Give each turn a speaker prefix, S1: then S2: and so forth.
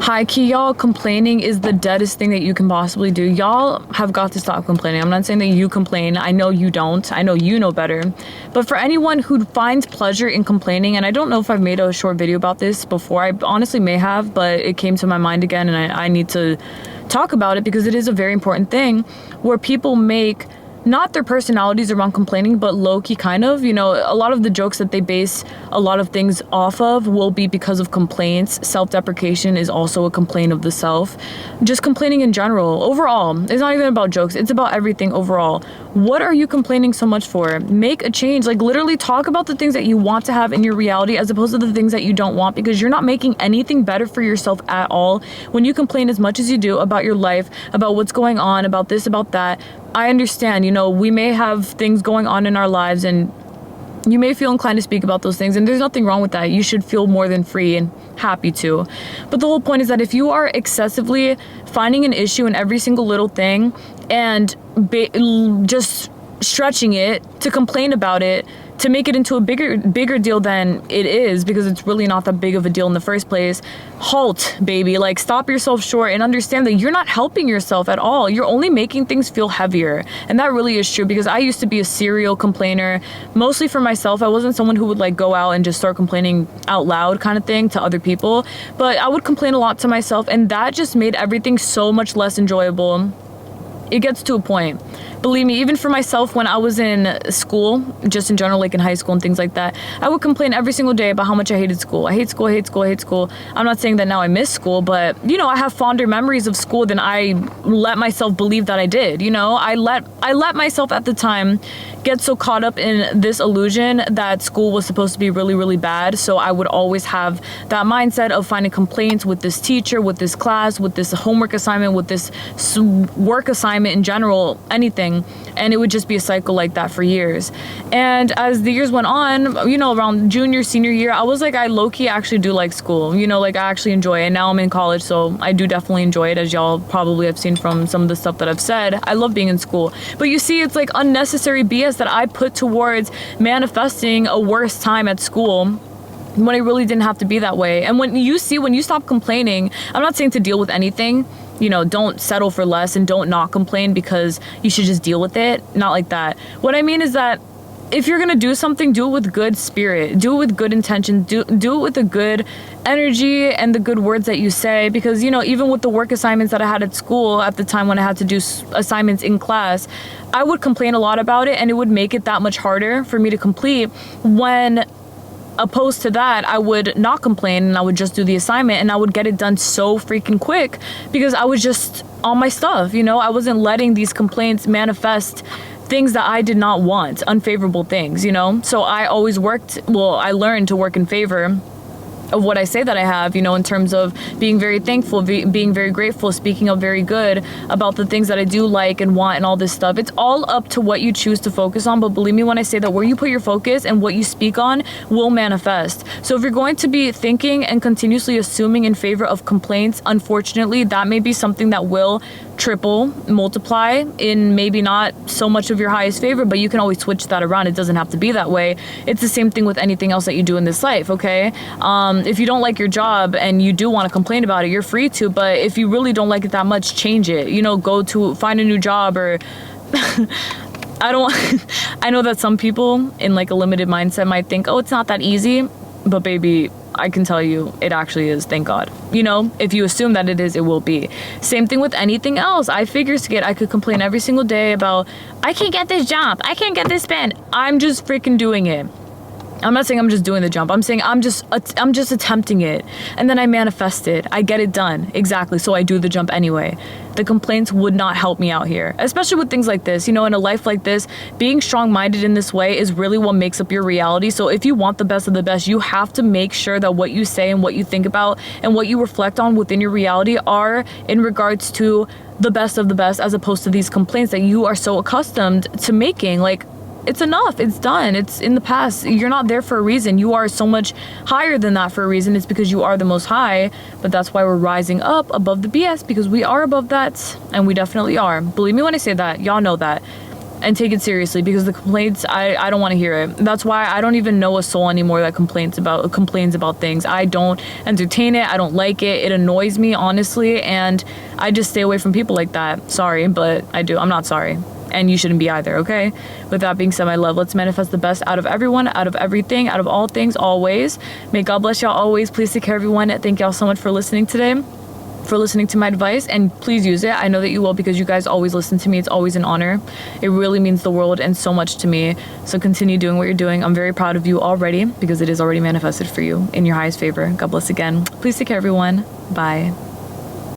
S1: High key, y'all, complaining is the deadest thing that you can possibly do. Y'all have got to stop complaining. I'm not saying that you complain. I know you don't. I know you know better. But for anyone who finds pleasure in complaining, and I don't know if I've made a short video about this before. I honestly may have, but it came to my mind again, and I need to talk about it because it is a very important thing where people make not their personalities around complaining, but low-key kind of, you know, a lot of the jokes that they base a lot of things off of will be because of complaints. Self-deprecation is also a complaint of the self. Just complaining in general. Overall, it's not even about jokes. It's about everything overall. What are you complaining so much for? Make a change. Like, literally talk about the things that you want to have in your reality as opposed to the things that you don't want, because you're not making anything better for yourself at all when you complain as much as you do about your life, about what's going on, about this, about that. I understand, you know, we may have things going on in our lives and you may feel inclined to speak about those things, and there's nothing wrong with that. You should feel more than free and happy to. But the whole point is that if you are excessively finding an issue in every single little thing and just stretching it to complain about it, to make it into a bigger deal than it is, because it's really not that big of a deal in the first place. Halt, baby. Like, stop yourself short and understand that you're not helping yourself at all. You're only making things feel heavier. And that really is true, because I used to be a serial complainer, mostly for myself. I wasn't someone who would like go out and just start complaining out loud kind of thing to other people, but I would complain a lot to myself, and that just made everything so much less enjoyable. It gets to a point. Believe me, even for myself, when I was in school, just in general, like in high school and things like that, I would complain every single day about how much I hated school. I hate school, I hate school, I hate school. I'm not saying that now I miss school, but, you know, I have fonder memories of school than I let myself believe that I did. You know, I let myself at the time get so caught up in this illusion that school was supposed to be really, really bad. So I would always have that mindset of finding complaints with this teacher, with this class, with this homework assignment, with this work assignment in general, anything. And it would just be a cycle like that for years. And as the years went on, you know, around junior, senior year, I was like, I low-key actually do like school. You know, like, I actually enjoy it. And now I'm in college, so I do definitely enjoy it, as y'all probably have seen from some of the stuff that I've said. I love being in school. But you see, it's like unnecessary BS that I put towards manifesting a worse time at school when it really didn't have to be that way. And when you stop complaining, I'm not saying to deal with anything, you know, don't settle for less and don't not complain because you should just deal with it. Not like that. What I mean is that if you're gonna do something, do it with good spirit, do it with good intention, do it with a good energy and the good words that you say. Because, you know, even with the work assignments that I had at school at the time when I had to do assignments in class, I would complain a lot about it, and it would make it that much harder for me to complete. When opposed to that, I would not complain and I would just do the assignment, and I would get it done so freaking quick because I was just on my stuff, you know? I wasn't letting these complaints manifest things that I did not want, unfavorable things, you know? So I always I learned to work in favor of what I say that I have, you know, in terms of being very thankful, being very grateful, speaking up very good about the things that I do like and want and all this stuff. It's all up to what you choose to focus on, but believe me when I say that where you put your focus and what you speak on will manifest. So if you're going to be thinking and continuously assuming in favor of complaints, unfortunately, that may be something that will triple, multiply in maybe not so much of your highest favor, but you can always switch that around. It doesn't have to be that way. It's the same thing with anything else that you do in this life, okay? If you don't like your job and you do want to complain about it, you're free to, but if you really don't like it that much, change it. You know, find a new job, or I know that some people in like a limited mindset might think, oh, it's not that easy, but baby, I can tell you it actually is, thank God. You know, if you assume that it is, it will be. Same thing with anything else. I could complain every single day about, I can't get this job, I can't get this pen. I'm just freaking doing it. I'm not saying I'm just doing the jump. I'm saying I'm just attempting it, and then I manifest it. I get it done. Exactly. So I do the jump anyway. The complaints would not help me out here, especially with things like this. You know, in a life like this, being strong-minded in this way is really what makes up your reality. So if you want the best of the best, you have to make sure that what you say and what you think about and what you reflect on within your reality are in regards to the best of the best, as opposed to these complaints that you are so accustomed to making. Like, it's enough. It's done. It's in the past. You're not there for a reason. You are so much higher than that for a reason. It's because you are the most high, but that's why we're rising up above the BS, because we are above that, and we definitely are. Believe me when I say that. Y'all know that. and take it seriously, because the complaints, I don't want to hear it. That's why I don't even know a soul anymore that complains about things. I don't entertain it. I don't like it. It annoys me, honestly, and I just stay away from people like that. Sorry, but I do. I'm not sorry. And you shouldn't be either, okay? With that being said, my love, let's manifest the best out of everyone, out of everything, out of all things, always. May God bless y'all always. Please take care, everyone. Thank y'all so much for listening today, for listening to my advice, and please use it. I know that you will, because you guys always listen to me. It's always an honor. It really means the world and so much to me. So continue doing what you're doing. I'm very proud of you already, because it is already manifested for you in your highest favor. God bless again. Please take care, everyone. Bye.